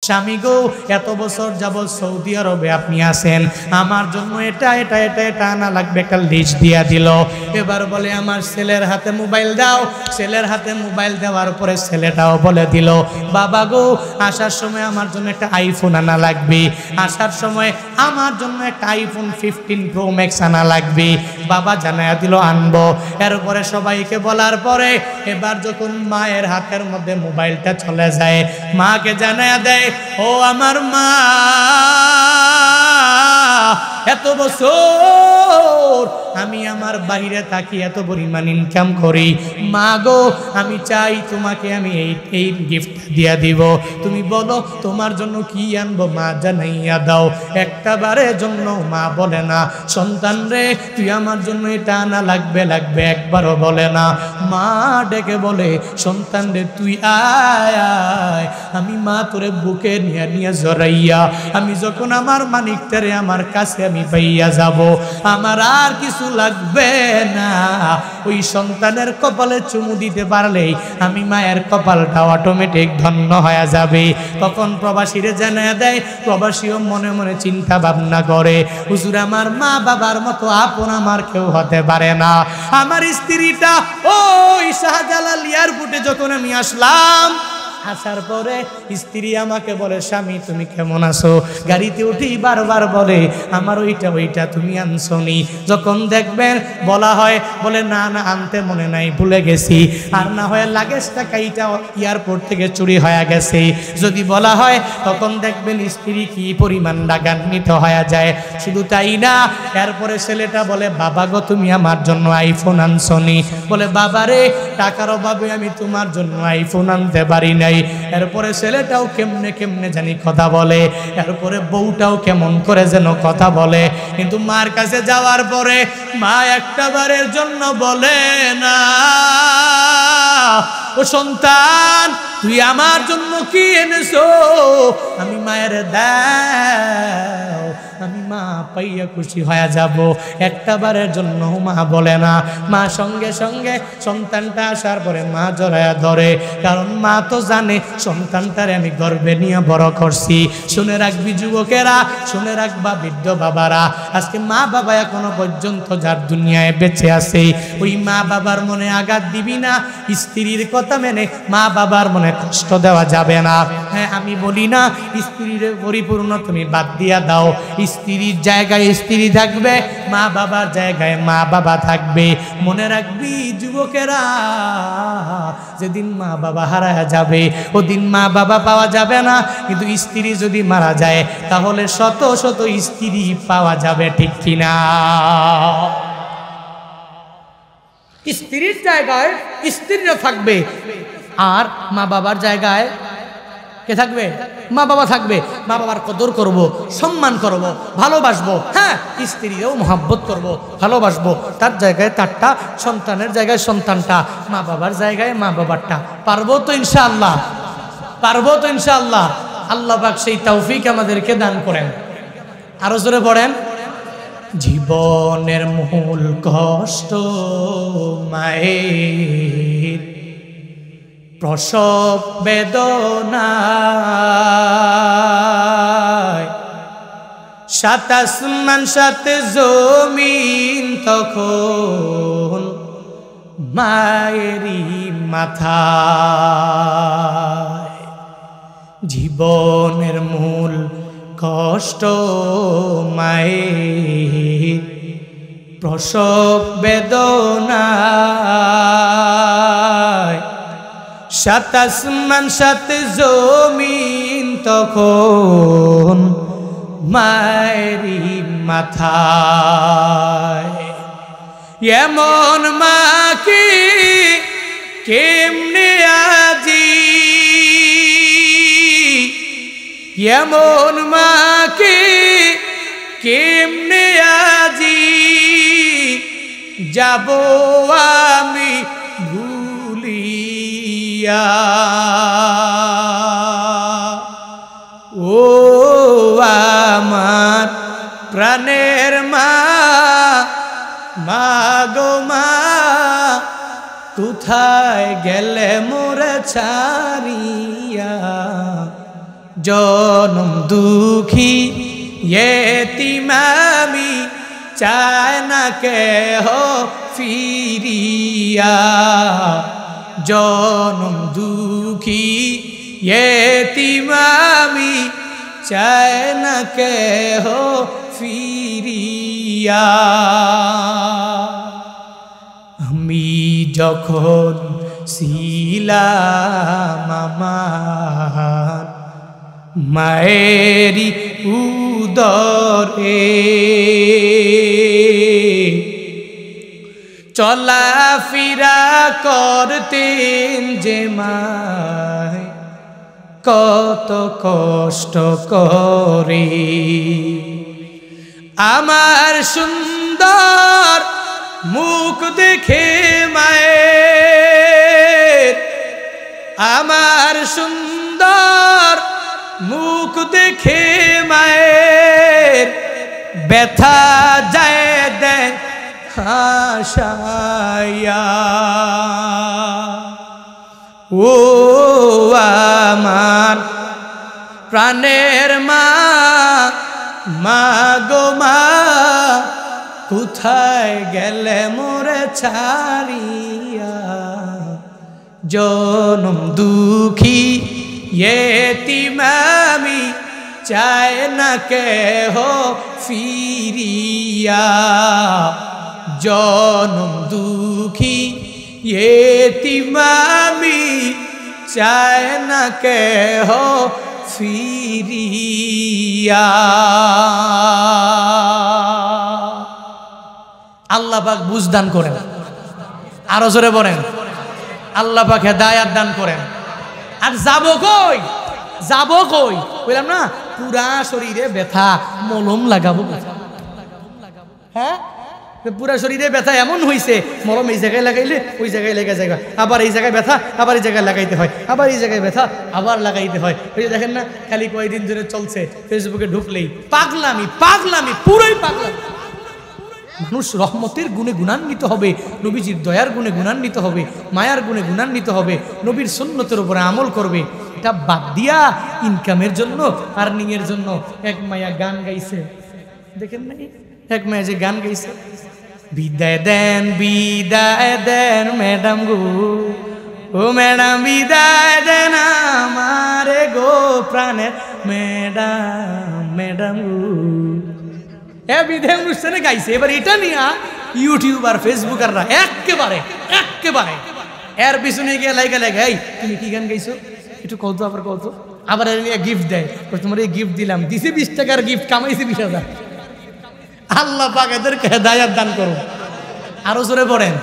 স্বামী গো, এত বছর যাবৎ সৌদি আরবে আপনি আছেন, আমার জন্য এটা এটা এটা এটা আনা লাগবে, একটা লিস্ট দিয়া দিল। এবার বলে আমার ছেলের হাতে মোবাইল দাও। ছেলের হাতে মোবাইল দেওয়ার পরে ছেলেটাও বলে দিল, বাবা গো, আসার সময় আমার জন্য একটা আইফোন আনা লাগবে, আসার সময় আমার জন্য একটা আইফোন 15 প্রো ম্যাক্স আনা লাগবে। বাবা জানায়া দিল আনবো। এরপরে সবাইকে বলার পরে এবার যখন মায়ের হাতের মধ্যে মোবাইলটা চলে যায়, মাকে জানায়া দেয়, ও আমার মা, এত বছর আমি আমার বাইরে থাকি, এত পরিমাণ ইনকাম করি, মা গো আমি চাই তোমাকে আমি এই গিফট দিয়া দিব, তুমি বলো তোমার জন্য কি আনবো, মা জানাইয়া দাও। একটা বারের জন্য মা বলে না, সন্তান রে তুই আমার জন্য এটা আনা লাগবে লাগবে, একবারও বলে না। মা ডেকে বলে, সন্তান রে তুই আয় আয়, আমি মা তোরে বুকে নিয়ে নিয়ে জড়াইয়া আমি যখন আমার মানিকটারে আমার কাছে আমি পাইয়া যাব, আমার আর কিছু লাগবে না। ওই সন্তানের কপালে চুমু দিতে পারলেই আমি মায়ের কপালটা অটোমেটিক ধন্য হয়ে যাবে। তখন প্রবাসীরে জানায় দেয়, প্রবাসীও মনে মনে চিন্তা ভাবনা করে, হুজুর আমার মা বাবার মতো আপন আমার কেউ হতে পারে না। আমার স্ত্রীটা ওই শাহজালাল এয়ারপোর্টে যখন আমি আসলাম, আসার পরে স্ত্রী আমাকে বলে, স্বামী তুমি কেমন আছো? গাড়িতে উঠেই বারবার বলে, আমার ওইটা ওইটা তুমি আনছনি। যখন দেখবেন বলা হয়, বলে না না আনতে মনে নাই, ভুলে গেছি। আর না হয় লাগেজটা কাইটা এয়ারপোর্ট থেকে চুরি হয়ে গেছে যদি বলা হয়, তখন দেখবেন স্ত্রী কি পরিমাণ রাগান্বিত হয়ে যায়। শুধু তাই না, এরপরে ছেলেটা বলে, বাবা গো তুমি আমার জন্য আইফোন আনছনি। বলে, বাবারে টাকার অভাবে আমি তোমার জন্য আইফোন আনতে পারি নাই। এরপরে ছেলেটাও কেমনে কেমনে জানি কথা বলে, এরপরে বউটাও কেমন করে যেন কথা বলে। কিন্তু মার কাছে যাওয়ার পরে মা একটা বারের জন্য বলে না, ও সন্তান তুই আমার জন্য কি এনেছো, আমি মায়ের দাও, আমি মা পাইয়া খুশি হয়ে যাব। একটা বারের জন্য মা বলে না। মা সঙ্গে সঙ্গে সন্তানটা আসার পরে মা জড়ায়া ধরে, কারণ মা তো জানে সন্তানটারে আমি গর্বে নিয়ে বড় করছি। শুনে রাখবি যুবকেরা, শুনে রাখবা বৃদ্ধ বাবারা, আজকে মা বাবা এখনো পর্যন্ত যার দুনিয়ায় বেঁচে আছে, ওই মা বাবার মনে আঘাত দিবি না। স্ত্রীর কথা মেনে মা বাবার মনে কষ্ট দেওয়া যাবে না। হ্যাঁ, আমি বলি না স্ত্রীর পরিপূর্ণ তুমি বাদ দিয়া দাও, স্ত্রীর জায়গায় স্ত্রী থাকবে, মা বাবার জায়গায় মা বাবা থাকবে। মনে রাখবি যুবকেরা, যেদিন মা বাবা হারায়া যাবে ওদিন মা বাবা পাওয়া যাবে না। কিন্তু স্ত্রী যদি মারা যায় তাহলে শত শত স্ত্রী পাওয়া যাবে, ঠিক কিনা? স্ত্রীর জায়গায় স্ত্রীরা থাকবে, আর মা বাবার জায়গায় কে থাকবে? মা বাবা থাকবে। মা বাবার কদর করব, সম্মান করব, ভালোবাসবো। হ্যাঁ, স্ত্রীও মহব্বত করব, ভালোবাসবো। তার জায়গায় তারটা, সন্তানের জায়গায় সন্তানটা, মা বাবার জায়গায় মা বাবারটা। পারবো তো ইনশাআল্লাহ? পারবো তো ইনশাআল্লাহ? আল্লাহ পাক সেই তৌফিক আমাদেরকে দান করেন। আরো জোরে পড়েন, জীবনের মূল কষ্ট মায়ের, প্রসব বেদনায়, সাত আসমান সাত জমিন তখন মায়েরই মাথায়। জীবনের মূল কষ্ট মায়ের, প্রসব বেদনায়, সাত আসমান সাত জমিন তখন মায়েরই মাথায়। এমন মা কি কেমনে আজি, এমন মা কি কেমনে আজি যাব আমি ভুলিয়া। ও আমার প্রাণের মা, মা গো মা, কোথায় গেলে মোরে ছাড়িয়া জনম দুঃখী ইয়েতিম আমি, চায় না কেহ ফিরিয়া। জনম দুঃখী ইয়েতিম আমি, চায় না কেহ ফিরিয়া। আমি যখন ছিলাম আমার মায়েরি উদরে, চলাফেরা করতেন যে মায় কত কষ্ট করে। আমার সুন্দর মুখ দেখে মায়ের, আমার সুন্দর মুখ দেখে মায়ের ব্যথা যায় দেন হাসায়া। ও আমার প্রাণের মা, মা গো মা, কোথায় গেলে মোরে ছাড়িয়া। জনম দুঃখী ইয়েতিম আমি, চায় না কেহ ফিরিয়া। জনম দুঃখী ইয়েতিম আমি, চায় না কেহ ফিরিয়া। আল্লাহ পাক বুঝদান করেন, আরো জোরে বলেন আল্লাহ পাক হেদায়াত দান করেন। আর যাবো কই, যাবো কই বললাম না, পুরা শরীরে ব্যথা, মলম লাগাবো। হ্যাঁ, পুরা শরীরে ব্যথা এমন হয়েছে, মলম এই জায়গায় লাগাইলে ওই জায়গায় লেগে যায়, আবার এই জায়গায় ব্যথা, আবার এই জায়গায় লাগাইতে হয়, আবার এই জায়গায় ব্যথা, আবার লাগাইতে হয়। ওই যে দেখেন না, খালি কয়েকদিন ধরে চলছে ফেসবুকে ঢুকলেই পাগলামি, পাগলামি, পুরোই পাগলামি। মানুষ রহমতের গুণে গুণান্বিত হবে, নবীজির দয়ার গুণে গুণান্বিত হবে, মায়ার গুণে গুণান্বিত হবে, নবীর সুন্নতের উপরে আমল করবে। এটা বাদ দিয়া ইনকামের জন্য, আর্নিং এর জন্য এক মায়া গান গাইছে, দেখেন না, এক মায়া যে গান গাইছে, বিদায় দেন ম্যাডাম গো, ও ম্যাডাম বিদায় দেন আমারে গো প্রাণের ম্যাডাম, ম্যাডাম গো। বিদায় অনুষ্ঠানে গাইছে। এবার এটা নিয়ে ইউটিউবার ফেসবুকাররা একেবারে এর পিছনে গিয়ে লাইগা এই তুমি কি গান গাইছো একটু কত, আবার কত, আবার গিফট দেয়, তোমার এই গিফট দিলাম, দিছে 20 টাকার গিফট, কামাইছে 20,000। আল্লাহ পাক এদেরকে হেদায়াত দান করুন, আরো জোরে পড়েন।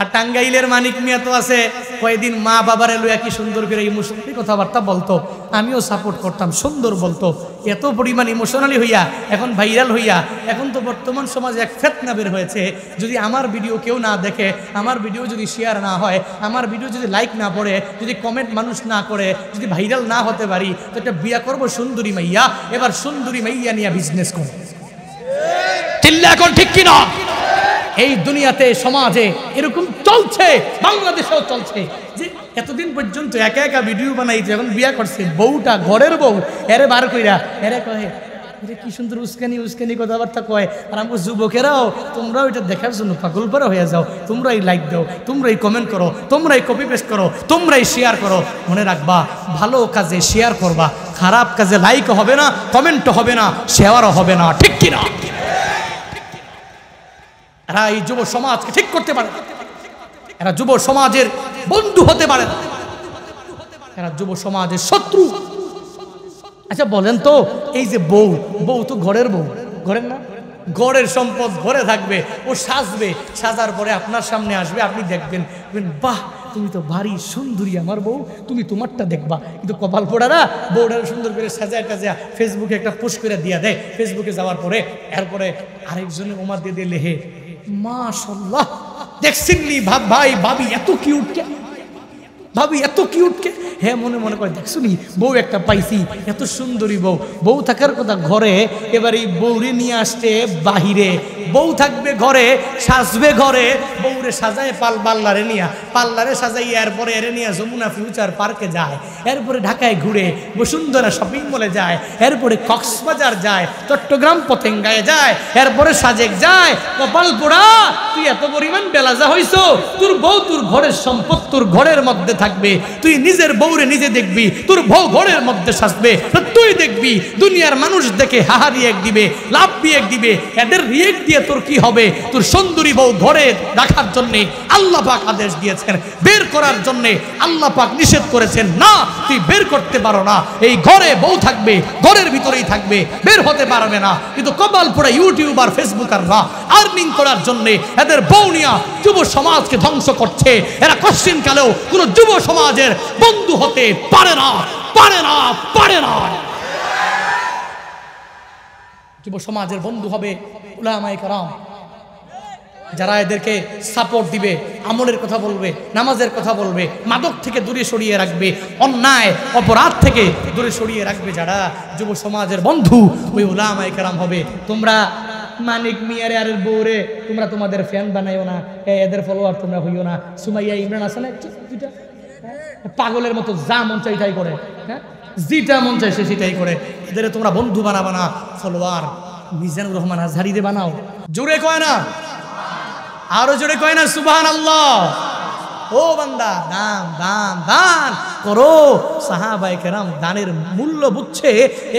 আর টাঙ্গাইলের মানিক মিয়া তো আছে, কয়েকদিন মা বাবারে লইয়া কি সুন্দর করে ইমোশনালি কথাবার্তা বলতো, আমিও সাপোর্ট করতাম, সুন্দর বলতো। এত পরিমাণ ইমোশনালি হইয়া এখন ভাইরাল হইয়া, এখন তো বর্তমান সমাজে এক ফিতনা বের হয়েছে, যদি আমার ভিডিও কেউ না দেখে, আমার ভিডিও যদি শেয়ার না হয়, আমার ভিডিও যদি লাইক না পড়ে, যদি কমেন্ট মানুষ না করে, যদি ভাইরাল না হতে পারি, তো একটা বিয়া করবো সুন্দরী মাইয়া। এবার সুন্দরী মাইয়া নিয়ে বিজনেস করবো, চিল্লা এখন ঠিক কিনা? এই দুনিয়াতে সমাজে এরকম চলছে, বাংলাদেশেও চলছে, যে এতদিন পর্যন্ত একা একা ভিডিও বানাইছে, এখন বিয়া করছে, বউটা ঘরের বউ, এরে বার কইরা এরে কয়ে, এরে কি সুন্দর উস্কানি কথাবার্তা কয়। আর আমরা যুবকেরাও, তোমরাও এটা দেখার জন্য পাগল পারা হয়ে যাও, তোমরাই লাইক দাও, তোমরাই কমেন্ট করো, তোমরাই কপি পেস্ট করো, তোমরাই শেয়ার করো। মনে রাখবা, ভালো কাজে শেয়ার করবা, খারাপ কাজে লাইক হবে না, কমেন্টও হবে না, শেয়ারও হবে না, ঠিক কিনা? এরা এই যুব সমাজকে ঠিক করতে পারে, এরা যুব সমাজের বন্ধু হতে পারে না, এরা যুব সমাজের শত্রু। আচ্ছা বলেন তো, এই যে বউ তো ঘরের বউ, ঘরের না, ঘরের সম্পদ ঘরে থাকবে, ও সাজবে, সাজার পরে আপনার সামনে আসবে, আপনি দেখবেন, বাহ তুমি তো ভারী সুন্দরী আমার বউ, তুমি তোমারটা দেখবা। কিন্তু কপাল পোড়ারা বউটার সুন্দর করে সাজায় টাজা ফেসবুকে একটা পোস্ট করে দিয়া দেয়, ফেসবুকে যাওয়ার পরে এরপরে আরেকজনে ওমা দিয়ে দিয়ে লেহে, মাশাআল্লাহ দেখছিলি ভাই ভাবি এত কিউট, ভাবি এত কিউটকে, হ্যাঁ মনে মনে করে দেখছো নি বউ একটা পাইছি, এত সুন্দরী বউ, বউ থাকার কথা ঘরে, এবার এই বউরে নিয়ে আসছে বাহিরে, বউ থাকবে ঘরে, সাজবে ঘরে, বউরে সাজায় পাল্লারে নিয়ে, পাল্লারে সাজাই, এরপরে এরে নিয়ে যমুনা ফিউচার পার্কে যায়, এরপরে ঢাকায় ঘুরে বসুন্ধরা শপিং মলে যায়, এরপরে কক্সবাজার যায়, চট্টগ্রাম পতেঙ্গায় যায়, এরপরে সাজেক যায়। কপাল পোড়া, তুই এত পরিমাণ বেলাজা হইছো, তোর বউ তোর ঘরের সম্পদ, তোর ঘরের মধ্যে থাকবে, তুই নিজের বউরে নিজে দেখবি, তোর বউ ঘরের মধ্যে সাজবে, তুই দেখবি দুনিয়ার মানুষ দেখে হাহা রিয়েক্ট দিবে, লাভ রিয়েক্ট দিবে, এদের রিয়েক্ট দিয়ে তোর কি হবে? তোর সুন্দরী বউ ঘরে রাখার জন্য আল্লাহ পাক আদেশ দিয়েছেন, বের করার জন্য আল্লাহ পাক নিষেধ করেছেন, না তুই বের করতে পারো না, এই ঘরে বউ থাকবে, ঘরের ভিতরেই থাকবে, বের হতে পারবে না। কিন্তু কপাল পোড়া ইউটিউবার ফেসবুকাররা আর্নিং করার জন্য এদের বউ নিয়া যুব সমাজকে ধ্বংস করছে। এরা কোশ্চিন কালেও কোন যুব সমাজের বন্ধু হতে পারে না, পারে না, পারে না। যুব সমাজের বন্ধু হবে উলামায়ে কেরাম, যারা এদেরকে সাপোর্ট দিবে, আমলের কথা বলবে, নামাজের কথা বলবে, মাদক থেকে দূরে সরিয়ে রাখবে, অন্যায় অপরাধ থেকে দূরে সরিয়ে রাখবে, যারা যুব সমাজের বন্ধু, ওই উলামায়ে কেরাম হবে। তোমরা মানিক মিয়ারে আর বউরে তোমরা তোমাদের ফ্যান বানাইও না, এদের ফলোয়ার তোমরা হইও না। সুমাইয়া ইমরান আছে না দুইটা, পাগলের মতো যা মন চাই তাই করে, হ্যাঁ যেটা মন চাই সে সেটাই করে, এদের তোমরা বন্ধু বানাবা না, ফলোয়ার। মিজানুর রহমান আজহারিরে বানাও, জোরে কয় না, আরো জোরে কয় না সুবহানাল্লাহ। ও বান্দা, দান দান দান করো। সাহাবায়ে কেরাম দানের মূল্য বুঝছে,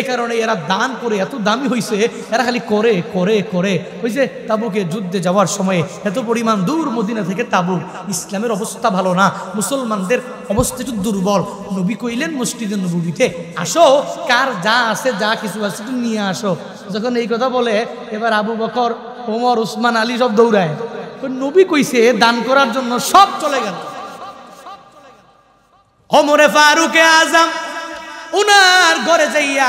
এ কারণে এরা দান করে এত দামি হইছে, এরা খালি করে করে করে। ওই যে তাবুকে যুদ্ধে যাওয়ার সময় এত পরিমাণ দূর, মদিনা থেকে তাবুক, ইসলামের অবস্থা ভালো না, মুসলমানদের অবস্থা একটু দুর্বল। নবী কইলেন মসজিদে নববীতে আসো, কার যা আছে, যা কিছু আছে একটু নিয়ে আসো। যখন এই কথা বলে, এবার আবু বকর, ওমর, উসমান, আলী সব দৌড়ায়। নবী কইছে দান করার জন্য, সব চলে গেল। ওমরে ফারুকে আজম উনার ঘরে যাইয়া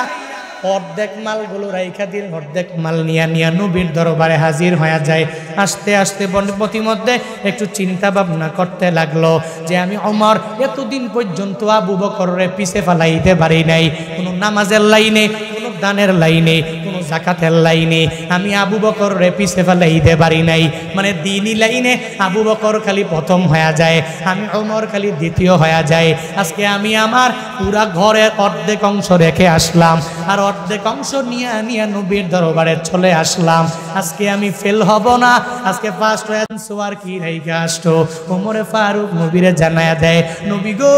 অর্ধেক মালগুলো রাইখা দিল, অর্ধেক মাল নিয়া নিয়া নবীর দরবারে হাজির হয়ে যায়। আস্তে আস্তে প্রতিমধ্যে একটু চিন্তা ভাবনা করতে লাগলো যে আমি ওমর এতদিন পর্যন্ত আবু বকরের পিছে ফেলাইতে পারি নাই, কোনো নামাজের লাইনে, কোনো দানের লাইনে, কোনো যাকাতের লাইনে আমি আবু বকরের পিছে ফেলাইতে পারি নাই। মানে দ্বীনি লাইনে আবু বকর খালি প্রথম হয়ে যায়, আমি ওমর খালি দ্বিতীয় হয়ে যায়। আজকে আমি আমার পুরা ঘরের অর্ধেক অংশ রেখে আসলাম, আর অর্ধেক অংশ নিয়ে নিয়ে নবীর দরবারে চলে আসলাম। আজকে আমি ফেল হব না, আজকে ফার্স্ট অ্যান্সার কি রাইখা আসতো। ওমরে ফারুক নবীরে জানায়া দেয়, নবী গো,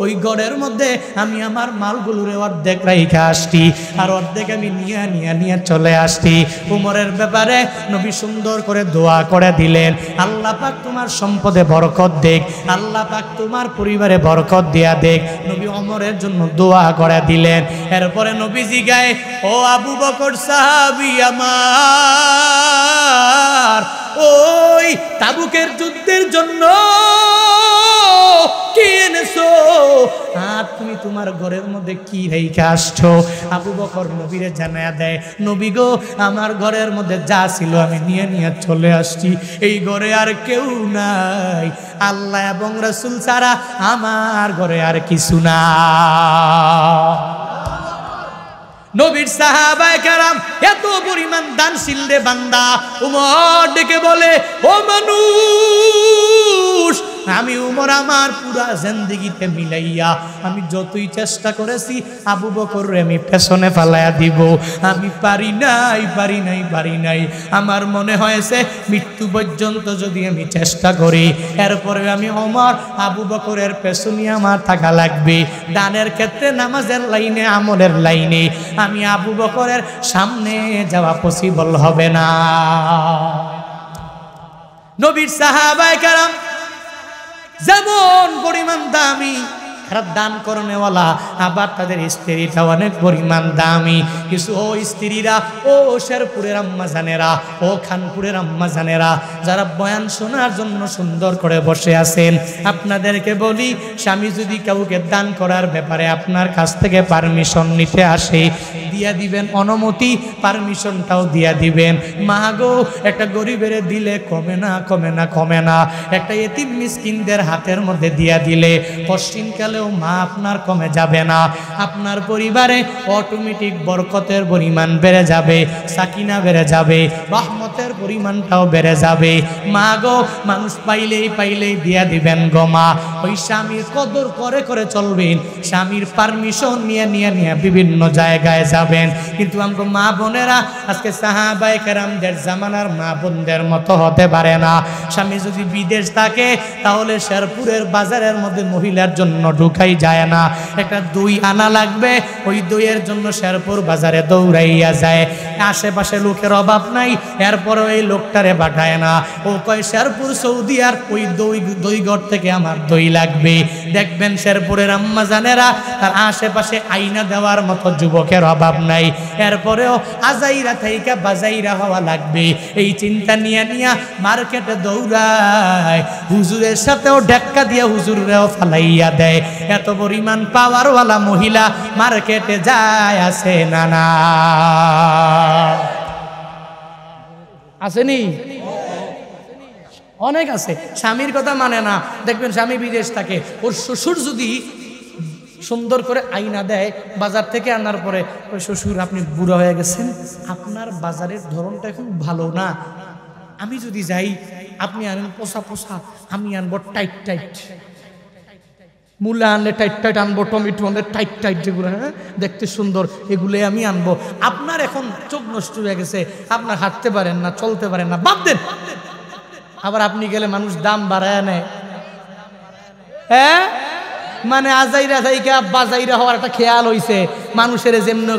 ওই ঘরের মধ্যে আমি আমার মালগুলোরে অর্ধেক রাইখা আসছি, আর অর্ধেক আমি নিয়ে নিয়ে নিয়ে চলে আসছি। ওমরের ব্যাপারে নবী সুন্দর করে দোয়া করে দিলেন, আল্লাহ পাক তোমার সম্পদে বরকত দেখ, আল্লাহ পাক তোমার পরিবারে বরকত দিয়া দেখ। নবী ওমরের জন্য দোয়া করে দিলেন। এরপরে নবীজি গায়ে, ও আবু বকর সাহাবী আমার, ওই তাবুকের যুদ্ধের জন্য কি এনেছো, আর তুমি তোমার ঘরের মধ্যে কি রেখে আসছো? আবু বকর নবীরে জানায়া দেয়, নবী গো, আমার ঘরের মধ্যে যা ছিল আমি নিয়ে নিয়ে চলে আসছি, এই ঘরে আর কেউ নাই, আল্লাহ এবং রাসূল ছাড়া আমার ঘরে আর কিছু না। নবীর সাহাবায়ে কেরাম এত পরিমাণ দানশীল রে বান্দা। উমর ডেকে বলে, ও মানুষ, আমি উমর আমার পুরা জিন্দেগিতে মিলাইয়া আমি যতই চেষ্টা করেছি আবু বকররে আমি পেছনে ফালাইয়া দিব, আমি পারি নাই, পারি নাই, পারি নাই। আমার মনে হয়েছে মৃত্যু পর্যন্ত যদি আমি চেষ্টা করি, এরপরে আমি ওমর আবু বকরের পেছনে আমার থাকা লাগবে। দানের ক্ষেত্রে, নামাজের লাইনে, আমলের লাইনে আমি আবু বকরের সামনে যাওয়া পসিবল হবে না। নবীর সাহাবায়ে কেরাম যেমন পরিমাণ দামি, এরা দান করনেওয়ালা, আবার তাদের স্ত্রীটা অনেক পরিমাণ দামি। কিছু ও স্ত্রীরা, ও শেরপুরের আম্মা জানেরা, ও খানপুরের আম্মা জানেরা, যারা বয়ান শোনার জন্য সুন্দর করে বসে আছেন, আপনাদেরকে বলি, স্বামী যদি কাউকে দান করার ব্যাপারে আপনার কাছ থেকে পারমিশন নিতে আসে, দিয়া দিবেন, অনুমতি পারমিশনটাও দিয়া দিবেন। মা গো একটা গরিবের দিলে কমে না, কমে না, কমে না। একটা এতিম মিসকিনদের হাতের মধ্যে দিয়া দিলে পশ্চিমকালেও মা আপনার কমে যাবে না। আপনার পরিবারে অটোমেটিক বরকতের পরিমাণ বেড়ে যাবে, সাকিনা বেড়ে যাবে, রহমতের পরিমাণটাও বেড়ে যাবে। মা গো মানুষ পাইলেই দিয়া দিবেন গো মা। ওই স্বামীর কদর করে করে চলবেন, স্বামীর পারমিশন নিয়ে বিভিন্ন জায়গায় যাবেন। কিন্তু আমগো মা বোনেরা আজকে সাহাবায়ে কেরামদের জামানার মা বোনদের মতো হতে পারে না। স্বামী যদি বিদেশ থাকে তাহলে শেরপুরের বাজারের মধ্যে মহিলার জন্য ঢুকাই যায় না। একটা দই আনা লাগবে, ওই দইয়ের জন্য শেরপুর বাজারে দৌড়াইয়া যায়। আশেপাশে লোকের অভাব নাই, এরপরে ওই লোকটারে পাঠায় না। ও কয় শেরপুর সৌদি আর ওই দই ঘর থেকে আমার দই লাগবে। দেখবেন শেরপুরের আম্মা জানেরা তার আশেপাশে আইনা দেওয়ার মতো যুবকের অভাব নাই, এরপরেও আজাইরা থাইকা বাজাইরা হওয়া লাগবে। এই চিন্তা নিয়ে মার্কেটে দৌড়ায়, হুজুরের সাথেও ঢাক্কা দিয়ে হুজুরেও ফালাইয়া দেয়। এত পরিমাণ পাওয়ারওয়ালা মহিলা মার্কেটে যায়, আছে না না? আসেনি? অনেক আছে। স্বামীর কথা মানে না। দেখবেন স্বামী বিদেশ থাকে, ওর শ্বশুর যদি সুন্দর করে আইনা দেয় বাজার থেকে আনার পরে, ওই শ্বশুর আপনি বুড়ো হয়ে গেছেন, আপনার বাজারের ধরনটা এখন ভালো না, আমি যদি যাই আপনি আনেন পোষা পোষা, আমি আনবো টাইট টাইট। মূলা আনলে টাইট টাইট আনবো, টমেটো আনলে টাইট টাইট, যেগুলো হ্যাঁ দেখতে সুন্দর এগুলোই আমি আনবো। আপনার এখন চোখ নষ্ট হয়ে গেছে, আপনার হাঁটতে পারেন না, চলতে পারেন না, বাদ দেন। আবার আপনি গেলে মানুষ দাম বাড়ায় নেয়। হ্যাঁ, মানে আজাইরা যাইকা বাজাইরা হওয়ার একটা খেয়াল হইছে মানুষের। যেমন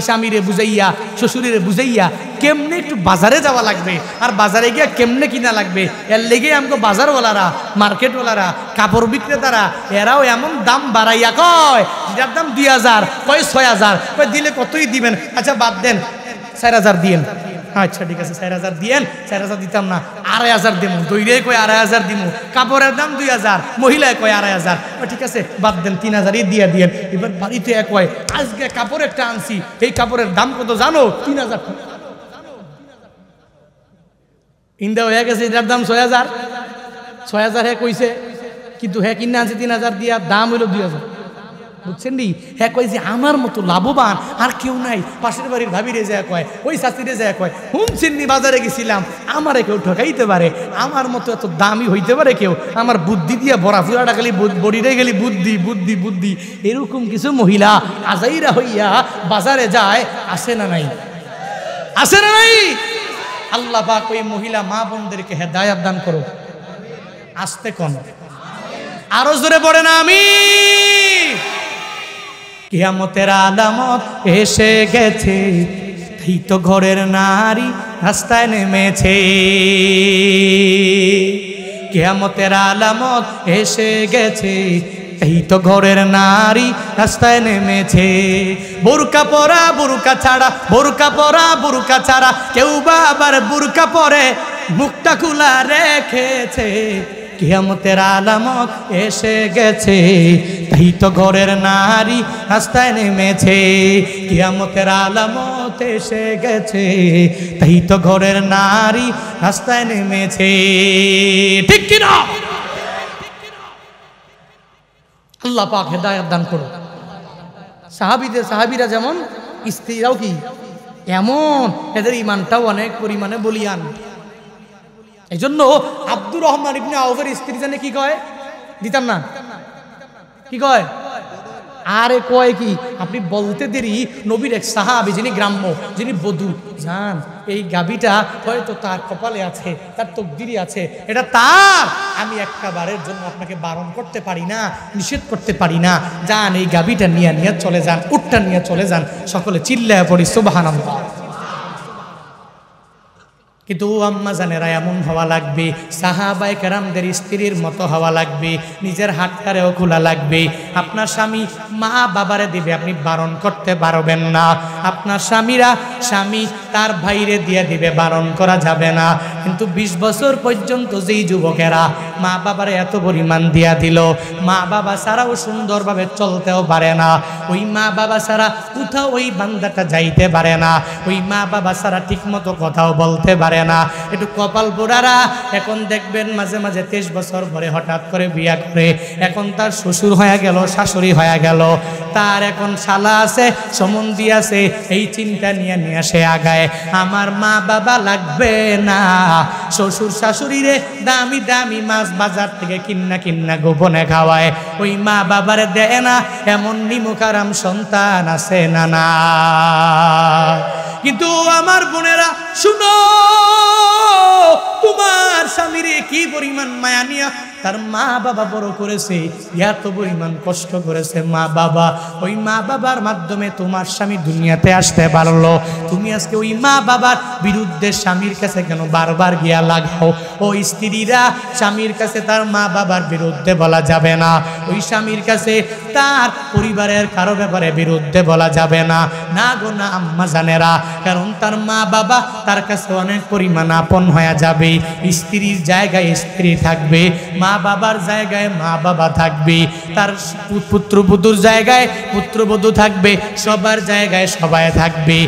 স্বামীরে বুঝাইয়া, শ্বশুরের বুঝাইয়া কেমনে একটু বাজারে যাওয়া লাগবে, আর বাজারে গিয়া কেমনে কিনা লাগবে, এর লেগে আমাকে বাজারওয়ালারা, মার্কেটওয়ালারা, কাপড় বিক্রেতারা এরাও এমন দাম বাড়াইয়া কয়, যেটার দাম 2000 কয় 6000, কয় দিলে কতই দিবেন, আচ্ছা বাদ দেন 4000 দিয়েন। আচ্ছা ঠিক আছে 4000 দিয়েন, 4000 দিতাম না, 2500 দিমু। দইরে কয় 2500 দিমু, কাপড়ের দাম 2000, মহিলায় কয় 2500, ঠিক আছে বাদ দেন 3000ই দিয়ে দিয়েন। এবার বাড়িতে কয় আজকে কাপড় একটা আনছি, এই কাপড়ের দাম কত জানো? 3000। ইন্দা হয়ে গেছে, এটার দাম 6000। 6000 হ্যাঁ কইছে, কিন্তু হ্যাঁ কিনে আনছে 3000 দিয়া, দাম হইল 2000। বুঝছেন নি? হ্যাঁ কয় যে আমার মতো লাভবান আর কেউ নাই। পাশের বাড়ির ভাবিরে যায় কয়, ওই শাশুড়ে যায় কয়, শুনছেন নি বাজারে গেছিলাম, আমারে কেউ ঠকাইতে পারে, আমার মতো এত দামি হইতে পারে কেউ, আমার বুদ্ধি দিয়া ভরা ফুরাটা খালি বডিরে গেলি বুদ্ধি বুদ্ধি বুদ্ধি। এরকম কিছু মহিলা আজাইরা হইয়া বাজারে যায়, আসে না নাই? আসে না নাই? আল্লাহ পাক ওই মহিলা মা বোনদেরকে হেদায়েত দান করো। আসতে কোন আরো জোরে পড়ে না আমি। কিয়ামতের আলামত এসে গেছে, এই তো ঘরের নারী রাস্তায় নেমেছে। কিয়ামতের আলামত এসে গেছে, এই তো ঘরের নারী রাস্তায় নেমেছে। বুরকা পরা বুরকা ছাড়া, বুরকা পরা বুরকা ছাড়া, কেউ বা আবার বুরকা পরে মুখটা খোলা রেখেছে। কিয়ামতের আলামত এসে গেছে, তাই তো ঘরের নারী রাস্তায় নেমেছে। কিয়ামতের আলামত এসে গেছে, তাই তো ঘরের নারী রাস্তায় নেমেছে। ঠিক কিনা? আল্লাহ পাক হেদায়েত দান করুন। সাহাবীরা যেমন, স্ত্রীরাও কি এমন, এদের ইমানটাও অনেক পরিমাণে বলিয়ান। এই জন্য আব্দুর রহমান ইবনে আউফের স্ত্রী জানে কি কয়? দিতাম না, কি কয়? আরে কয় কি, আপনি বলতে দেরি নবীর এক সাহাবী, যিনি গ্রাম্য, যিনি বধূ, জান এই গাভীটা হয়তো তার কপালে আছে, তার তকদিরে আছে, এটা তার। আমি একটা বারের জন্য আপনাকে বারণ করতে পারি না, নিষেধ করতে পারি না। যান এই গাভীটা নিয়ে চলে যান, উটটা নিয়ে চলে যান। সকলে চিল্লায় পড়ি সুবহানাল্লাহ। কিন্তু আম্মা জানেরা এমন হওয়া লাগবে, সাহাবায়ে কেরামদের স্ত্রীর মতো হওয়া লাগবে, নিজের হাতটারেও খোলা লাগবে। আপনার স্বামী মা বাবারে দিবে, আপনি বারণ করতে পারবেন না। আপনার স্বামী তার ভাইরে দিয়ে দিবে, বারণ করা যাবে না। কিন্তু 20 বছর পর্যন্ত যেই যুবকেরা মা বাবার এত পরিমাণ দিয়া দিল, মা বাবা ছাড়াও সুন্দরভাবে চলতেও পারে না, ওই মা বাবা ছাড়া কোথাও ওই বান্দাটা যাইতে পারে না, ওই মা বাবা ছাড়া ঠিক মতো কথাও বলতে পারে না। একটু কপাল পোড়ারা এখন দেখবেন মাঝে মাঝে 23 বছর পরে হঠাৎ করে বিয়া করে, এখন তার শ্বশুর হয়ে গেল, শাশুড়ি হয়ে গেল, তার এখন শালা আছে, সম্বন্ধী আছে, এই চিন্তা নিয়ে নিয়ে সে আগায়, আমার মা বাবা লাগবে না। শ্বশুর শাশুড়িরে দামি দামি মাছ বাজার থেকে কিন্না গোপনে খাওয়ায়, ওই মা বাবারে দেয় না। এমন নিমুখারাম সন্তান আছে না না? কিন্তু আমার বোনেরা শুনো, তোমার স্বামীরে কি পরিমাণ মায়া নিয়া তার মা বাবা বড় করেছে, এত পরিমাণ কষ্ট করেছে মা বাবা, ওই মা বাবার মাধ্যমে তোমার স্বামী দুনিয়াতে আসতে পারলো। তুমি আজকে ওই মা বাবার বিরুদ্ধে স্বামীর কাছে কেন বারবার গিয়া লাগাও? ওই স্ত্রীরা স্বামীর কাছে তার মা বাবার বিরুদ্ধে বলা যাবে না, ওই স্বামীর কাছে তার পরিবারের কারো ব্যাপারে বিরুদ্ধে বলা যাবে না, না গো না আম্মা জানেরা, কারণ তার মা বাবা তার কাছে অনেক পরিমাণ আপন হয়ে যাবে। স্ত্রীর জায়গায় স্ত্রী থাকবে, মা বাবার জায়গায় মা বাবা থাকবে, তার পুত্রবধূর জায়গায় পুত্রবধূ থাকবে, সবার জায়গায় সবাই থাকবে।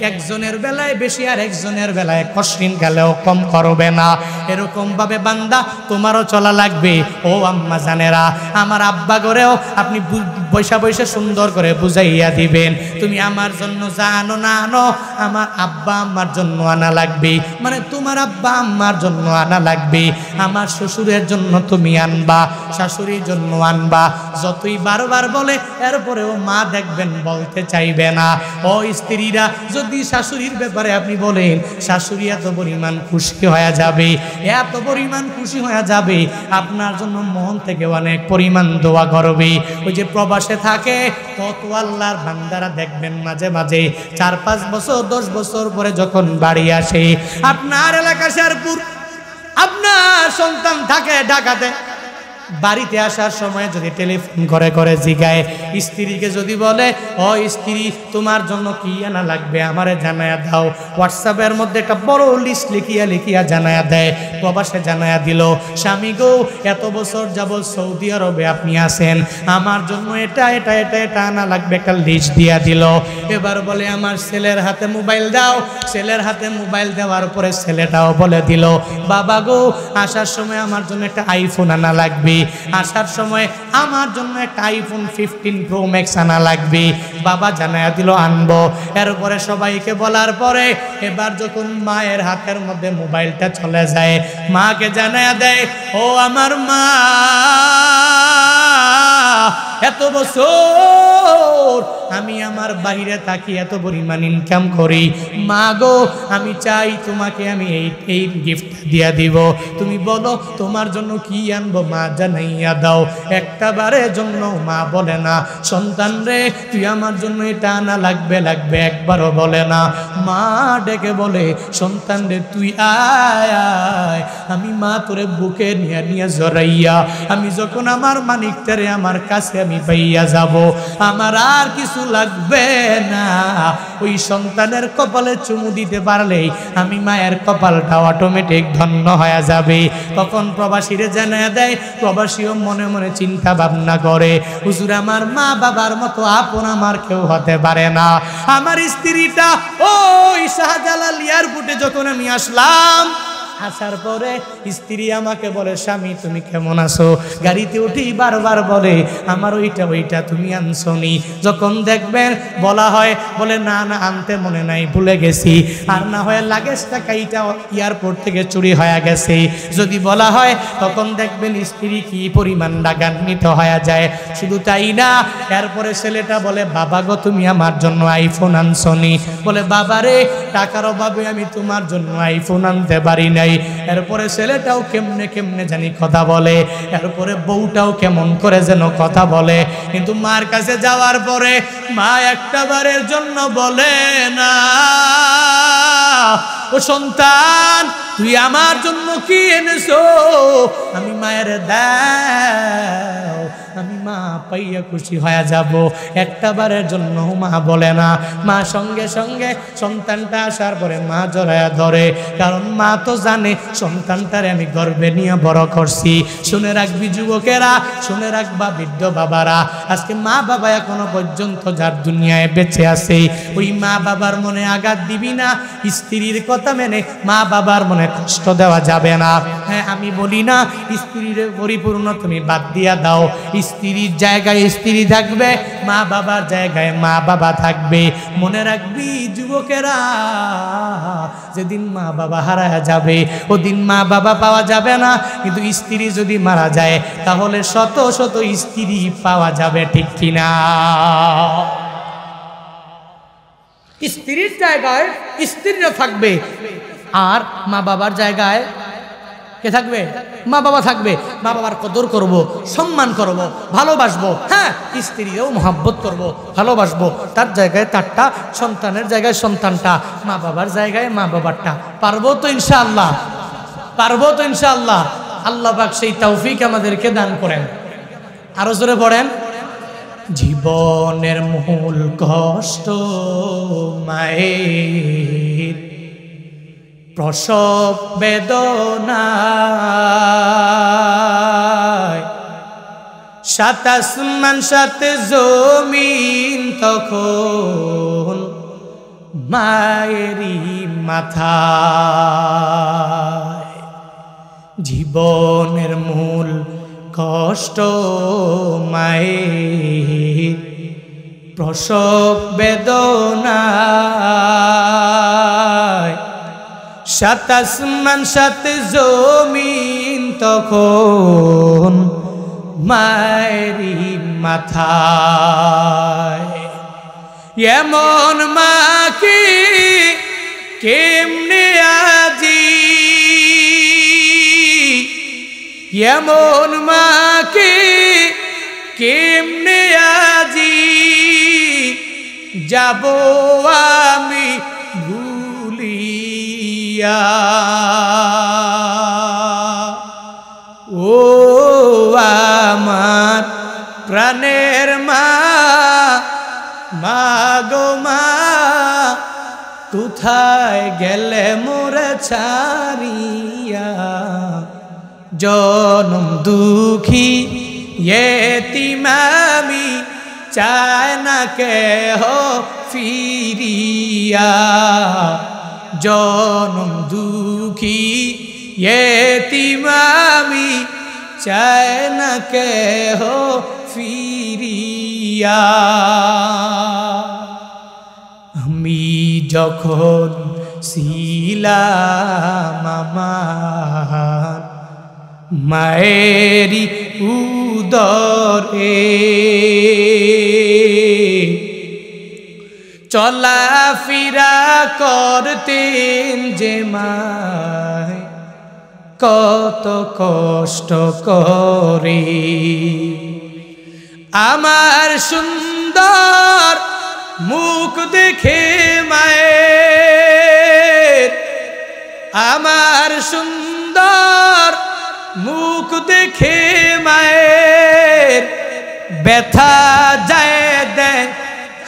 একজনের বেলায় বেশি আর একজনের বেলায় কষ্টিন গেলেও কম করবে না। এরকম ভাবে বান্দা তোমারও চলা লাগবে। ও আম্মা জানেরা, আমার আব্বা করেও আপনি বৈশা বৈশা সুন্দর করে বুঝাইয়া দিবেন, তুমি আমার জন্য যা আনো না আনো, আমার আব্বা আম্মার জন্য আনা লাগবে, মানে তোমার আব্বা আম্মার জন্য আনা লাগবে। আমার শ্বশুরের জন্য তুমি আনবা, শাশুড়ির জন্য আনবা। যতই বারবার বলে এরপরেও মা দেখবেন বলতে চাইবে না। ও স্ত্রীরা, যদি শাশুড়ির ব্যাপারে আপনি বলেন, শাশুড়ি এত পরিমাণ খুশি হয়ে যাবে, এত পরিমাণ খুশি হয়ে যাবে, আপনার জন্য মন থেকে অনেক পরিমাণ দোয়া করবে। ওই যে প্রবাসে থাকে কত আল্লাহর বান্দারা দেখবেন মাঝে মাঝে 4-5 বছর 10 বছর পরে যখন বাড়ি আসে, আপনার এলাকা শেরপুর, আপনার সন্তান থাকে ঢাকাতে, বাড়িতে আসার সময় যদি টেলিফোন করে করে জিগায়, স্ত্রীকে যদি বলে, ও স্ত্রী তোমার জন্য কি আনা লাগবে আমারে জানায়া দাও, হোয়াটসঅ্যাপের মধ্যে একটা বড় লিস্ট লিখিয়া জানায়া দেয়, প্রবাসে জানায়া দিল, স্বামী গো এত বছর যাবত সৌদি আরবে আপনি আছেন, আমার জন্য এটা এটা এটা এটা আনা লাগবে, একটা লিস্ট দিয়া দিল। এবার বলে আমার ছেলের হাতে মোবাইল দাও, ছেলের হাতে মোবাইল দেওয়ার পরে ছেলেটাও বলে দিল, বাবা গো আসার সময় আমার জন্য একটা আইফোন আনা লাগবে, আসার সময় আমার জন্য একটা আইফোন 15 প্রো ম্যাক্স আনা লাগবে। বাবা জানায়া দিল আনবো। এরপরে সবাইকে বলার পরে এবার যখন মায়ের হাতের মধ্যে মোবাইলটা চলে যায়, মাকে জানায়া দেয়, ও আমার মা, এত বছর আমি আমার বাইরে থাকি, এত পরিমাণ ইনকাম করি, মা গো আমি চাই তোমাকে আমি এই গিফট দিয়া দিব, তুমি বলো তোমার জন্য কি আনবো, মা জানাইয়া দাও। একটা বারের জন্য মা বলে না, সন্তান রে তুই আমার জন্য এটা আনা লাগবে লাগবে, একবারও বলে না। মা ডেকে বলে, সন্তান রে তুই আয় আয়, আমি মা তোরে বুকে নিয়ে নিয়ে জড়াইয়া, আমি যখন আমার মানিকটারে আমার কাছে আমি পাইয়া যাব, আমার আর কিছু লাগবে না। ওই সন্তানের কপালে চুমু দিতে পারলেই আমি মায়ের কপালটা অটোমেটিক ধন্য হয়ে যাবে। তখন প্রবাসীরে জানায় দেয়, প্রবাসীও মনে মনে চিন্তা ভাবনা করে, হুজুর আমার মা বাবার মতো আপন আমার কেউ হতে পারে না। আমার স্ত্রীটা ওই শাহজালাল এয়ারপোর্টে যখন আমি আসলাম, আসার পরে স্ত্রী আমাকে বলে, স্বামী তুমি কেমন আছো? গাড়িতে উঠি বারবার বলে, আমার ওইটা তুমি আনছো নি। যখন দেখবেন বলা হয়, বলে না না আনতে মনে নাই, ভুলে গেছি, আর না হয় লাগেজটা কাইটা এয়ারপোর্ট থেকে চুরি হয়ে গেছে। যদি বলা হয় তখন দেখবেন স্ত্রী কি পরিমাণ রাগান্বিত হয়ে যায়। শুধু তাই না, এরপরে ছেলেটা বলে, বাবা গো তুমি আমার জন্য আইফোন আনছো নি? বলে, বাবারে টাকার অভাবে আমি তোমার জন্য আইফোন আনতে পারি নাই। এরপরে ছেলেটাও কেমনে কেমনে জানি কথা বলে, এরপরে বউটাও কেমন করে যেন কথা বলে, কিন্তু মার কাছে যাওয়ার পরে মা একটা বারের জন্য বলে না, ও সন্তান তুই আমার জন্য কি এনেছো? আমি মায়ের দাও, আমি মা পাইয়া খুশি হয়ে যাব। একটা বারের জন্য মা বলে না। মা সঙ্গে সঙ্গে সন্তানটা আসার পরে মা জড়ায়া ধরে, কারণ মা তো জানে সন্তানটারে আমি গর্বে নিয়ে বড় করছি। শুনে রাখবি যুবকেরা, শুনে রাখবা বৃদ্ধ বাবারা, আজকে মা বাবা এখনো পর্যন্ত যার দুনিয়ায় বেঁচে আছে, ওই মা বাবার মনে আঘাত দিবি না। স্ত্রীর কথা মেনে মা বাবার মনে কষ্ট দেওয়া যাবে না। হ্যাঁ, আমি বলি না স্ত্রীর পরিপূর্ণ তুমি বাদ দিয়া দাও, স্ত্রীর জায়গায় স্ত্রী থাকবে, মা বাবার জায়গায় মা বাবা থাকবে। মনে রাখবি যুবকেরা, যেদিন মা বাবা হারায়া যাবে ওদিন মা বাবা পাওয়া যাবে না, কিন্তু স্ত্রী যদি মারা যায় তাহলে শত শত স্ত্রী পাওয়া যাবে, ঠিক কিনা? স্ত্রীর জায়গায় স্ত্রীরা থাকবে, আর মা বাবার জায়গায় কে থাকবে? মা বাবা থাকবে। মা বাবার কদর করব, সম্মান করব, ভালোবাসবো। হ্যাঁ, স্ত্রীও মহব্বত করব, ভালোবাসবো। তার জায়গায় তারটা, সন্তানের জায়গায় সন্তানটা, মা বাবার জায়গায় মা বাবারটা। পারবো তো ইনশাআল্লাহ? পারবো তো ইনশাআল্লাহ? আল্লাহ পাক সেই তৌফিক আমাদেরকে দান করেন। আরো জোরে পড়েন। জীবনের মূল কষ্ট মায়ের, প্রসব বেদনায়, সাত আসমান সাত জমিন তখন মায়েরই মাথায়। জীবনের মূল কষ্ট মায়ের, প্রসব বেদনায়, সাত আসমান সাত জমিন তখন মায়েরই মাথায়। এমন মা কি কেমনে আজি, এমন মা কি কেমনে আজি, যাব আমি ভুলিয়া। ও আমার প্রাণের মা, মা গো মা, কোথায় গেলে মোরে ছাড়িয়া। জনম দুঃখী এতিম আমি, চায় না কেহ ফিরিয়া। জনম দুঃখী এতিম আমি, চায় না কেহ ফিরিয়া। আমি যখন ছিলাম আমার মায়েরি উদরে, চলাফেরা করতেন যে মায় কত কষ্ট করে। আমার সুন্দর মুখ দেখে মায়ের, আমার সুন্দর মুখ দেখে মায়ের ব্যথা যায় দেয়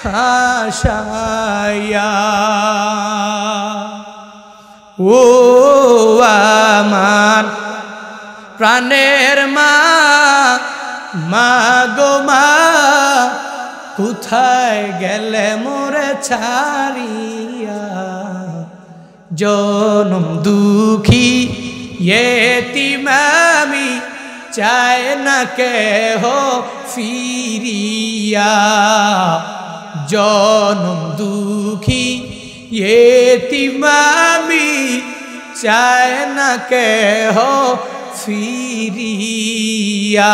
হাসায়া। ও আমার প্রাণের মা, মা গো মা, কোথায় গেলে মোরে ছাড়িয়া। জনম দুঃখী এতিম আমি, চায় না কেহ ফিরিয়া। জনম দুঃখী এতিম আমি, চায় না কেহ ফিরিয়া।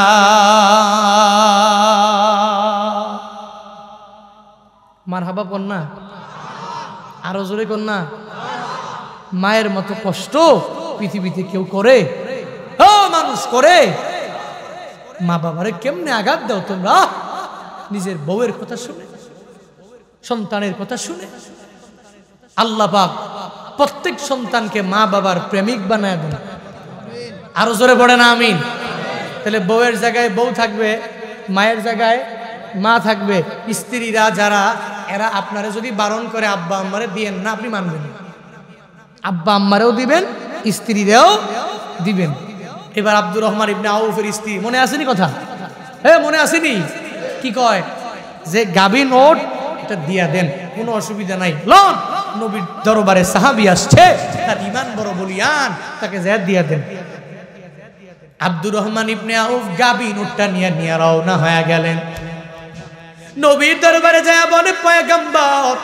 মারহাবা কন্যা, আরো জোরে কন্যা। মায়ের মতো কষ্ট পৃথিবীতে কেউ করে? ও মানুষ করে? মা বাবারে কেমনে আঘাত দাও তোমরা? নিজের বউয়ের কথা শুনে, সন্তানের কথা শুনে। আল্লাহ পাক প্রত্যেক সন্তানকে মা বাবার প্রেমিক বানায় দেন। আরো জোরে পড়ে না আমিন। তাহলে বউয়ের জায়গায় বউ থাকবে, মায়ের জায়গায় মা থাকবে। স্ত্রীরা যারা এরা আপনারা যদি বারণ করে আব্বা আম্মারে দিয়েন না, আপনি মানবেন। আব্বা আম্মারেও দিবেন, স্ত্রীরাও দিবেন। এবার আব্দুর রহমান ইবনে আউফের স্ত্রী, মনে আসেনি কথা? হ্যাঁ মনে আসেনি? কি কয় যে গাবিন ওট এটা দিয়া দেন, কোনো অসুবিধা নাই। লন নবীর দরবারে সাহাবী আসছে, তার ঈমান বড় বলিয়ান, তাকে যা দিয়া দেন। আব্দুর রহমান ইবনে আউফ গাবিন ওটটা নিয়ে রওনা হয়ে গেলেন। নবীর দরবারে যায় বলে পয়গম্বর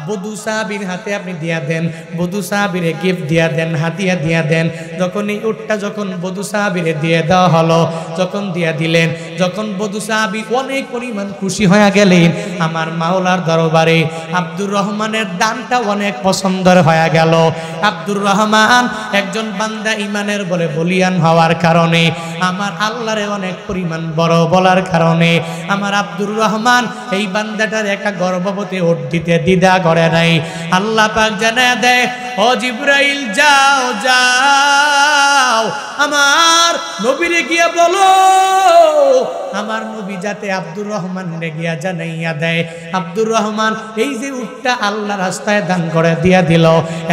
বধূ সাহাবীর হাতে আপনি দিয়া দেন, বধূ সাহাবীরে গিফট দিয়া দেন, হাতিয়া দিয়া দেন। যখন এই উটটা যখন বধূ সাহাবীরে দিয়ে দেওয়া হলো, যখন দিয়া দিলেন, যখন বধূ সাহাবী অনেক পরিমাণ খুশি হয়ে গেলেন, আমার মাওলার দরবারে আব্দুর রহমানের দানটা অনেক পছন্দের হয়ে গেল। আব্দুর রহমান একজন বান্দা ইমানের বলে বলিয়ান হওয়ার কারণে, আমার আল্লাহরে অনেক পরিমাণ বড় বলার কারণে আমার আব্দুর রহমান এই বান্দাটার একটা গর্ভবতী উট দিতে দ্বিধা করে নাই। আল্লাহ পাক জানায় দেয়, ও জিবরাইল যাও যাও আমার নবীরে গিয়া বলো, আমার নবী যাতে আব্দুর রহমানরে গিয়া জানাইয়া দেয় আব্দুর রহমান এই যে উটটা আল্লাহ রাস্তায় দান করে দিয়া দিল,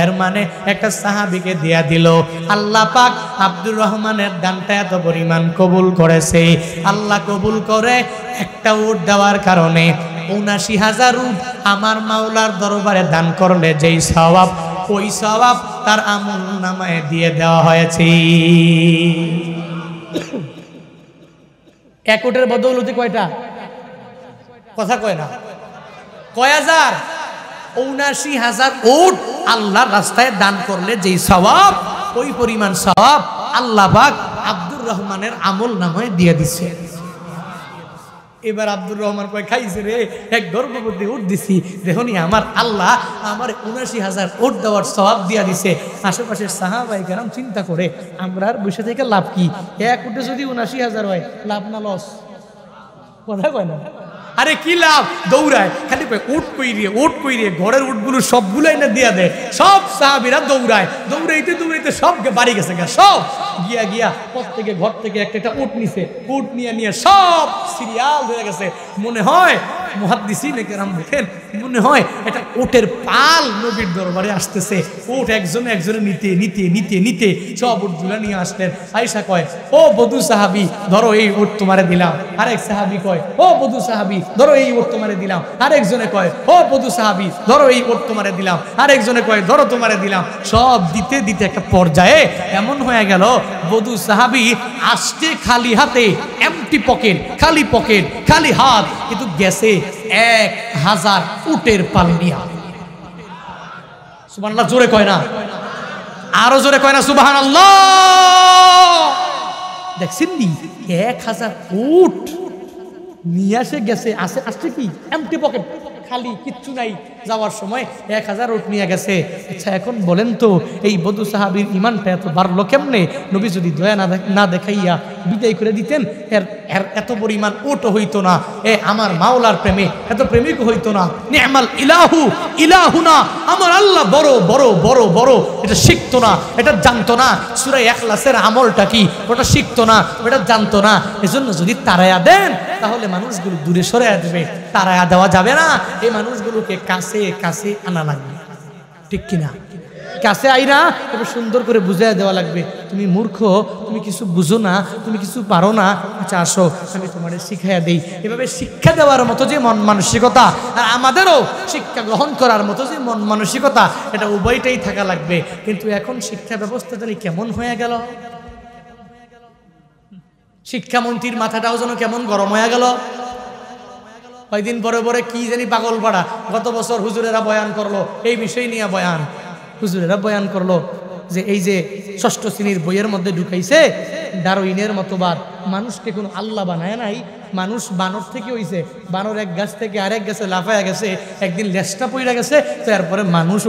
এর মানে একটা সাহাবীকে দিয়া দিল। আল্লাহ পাক আব্দুর রহমানের দানটা এত পরিমাণ কবুল করেছে। আল্লাহ কবুল করে একটা উট দেওয়ার কারণে ৭৯,০০০ উট আমার মাওলার দরবারে দান করলে যেই সওয়াব, ওই সওয়াব তার আমল নামায় দিয়ে দেওয়া হয়েছে। এক উটের বদৌলতে কয়টা? কথা কয় না, কয় হাজার? ৭৯,০০০ উট আল্লাহর রাস্তায় দান করলে যেই সওয়াব, ওই পরিমাণ সওয়াব আল্লাহ পাক আব্দুর রহমানের আমল নামায় দিয়ে দিচ্ছে। এবার আব্দুর রহমান কয়, খাইছে রে, এক গর্ভবতী উট দিছি, দেখুনি আমার আল্লাহ আমার ৭৯,০০০ উট দেওয়ার সওয়াব দিয়া দিছে। আশেপাশের সাহাবায়ে কেরাম চিন্তা করে, আমরা আর বসে থেকে লাভ কি? এক উটে যদি ৭৯,০০০ হয়, লাভ না লস? কথা কয় না? আরে কি লাভ? দৌড়ায়, খালি কয় উট কইরিয়ে, উট কইরিয়ে, ঘরের উটগুলো সবগুলাই না দিয়া দেয়। সব সাহাবীরা দৌড়ায়, দৌড়াইতে দৌড়াইতে সব বাড়ি গেছে গা, সব গিয়া গিয়া প্রত্যেকে ঘর থেকে একটা উট নিছে, উট নিয়ে সব সিরিয়াল হয়ে গেছে। মনে হয় মুহাদ্দিসিনে কেরাম দেখেন, মনে হয় এটা উটের পাল নবীর দরবারে আসতেছে। উট একজনে একজনে নিতে নিতে নিতে নিতে সব উটগুলা নিয়ে আসলেন। আয়েশা কয়, ও বধূ সাহাবী ধরো এই উট তোমারে দিলাম। আরেক সাহাবী কয়, ও বধূ সাহাবী ধরো এই উট তোমারে দিলাম। আরেকজনে কয়, ও বধূ সাহাবী ধরো এই উট তোমারে দিলাম। আরেকজনে কয়, ধরো তোমারে দিলাম। সব দিতে দিতে একটা পর্যায়ে এমন হয়ে গেল, বধূ সাহাবী আসতে খালি হাতে, এমটি পকেট, খালি পকেট, খালি হাত, কিন্তু গেছে ১,০০০ উটের পাল নিয়া। সুবহানাল্লাহ জোরে কয় না? আরো জোরে কয় না সুবহানাল্লাহ? দেখছেন নি ১,০০০ উট নিয়ে আসে গেছে, আসছে কি এমটি পকেট, খালি, কিচ্ছু নাই। যাওয়ার সময় ১,০০০ উট নিয়ে গেছে। আচ্ছা এখন বলেন তো, এই বধূ সাহাবীর ইমানটা এত বাড়লো কেমনে? নবী যদি দয়া না দেখাইয়া বিদায় করে দিতেন, এর এত পরিমাণ উটও হইতো না। আমার মাওলার প্রেমে এত প্রেমিক হইতো না। নি'মাল ইলাহু ইলাহুনা, আমার আল্লাহ বড় বড় বড় বড়, এটা শিখতো না, এটা জানতো না। সূরা ইখলাসের আমলটা কি ওটা শিখতো না, ওটা জানতো না। এজন্য যদি তারায়া দেন, তাহলে মানুষগুলো দূরে সরে আসবে। তারায়া দেওয়া যাবে না, এই মানুষগুলোকে কাছে কাছে আনা লাগবে, ঠিক কিনা? কাছে আইনা এবার সুন্দর করে বুঝাই দেওয়া লাগবে, তুমি মূর্খ, তুমি কিছু বুঝো না, তুমি কিছু পারো না, আচ্ছা আসো আমি তোমাদের শিখাইয়া দেই। এভাবে শিক্ষা দেওয়ার মতো যে মন মানসিকতা, আর আমাদেরও শিক্ষা গ্রহণ করার মতো যে মন মানসিকতা, এটা উভয়টাই থাকা লাগবে। কিন্তু এখন শিক্ষা ব্যবস্থা জানি কেমন হয়ে গেল, শিক্ষামন্ত্রীর মাথাটাও যেন কেমন গরম হয়ে গেল। কয়েকদিন পরে পরে কি জানি পাগল পাড়া, গত বছর হুজুরেরা বয়ান করলো এই বিষয় নিয়ে, বয়ান হুজুরেরা বয়ান করলো যে এই যে ষষ্ঠ শ্রেণীর বইয়ের মধ্যে ঢুকাইছে ডারউইনের মতবাদ, মানুষকে কোনো আল্লাহ বানায় নাই, মানুষ বানর থেকে হইছে। বানর এক গাছ থেকে আরেক গাছে লাফায়া গেছে, একদিন লেজটা পইড়া গেছে, তারপরে মানুষ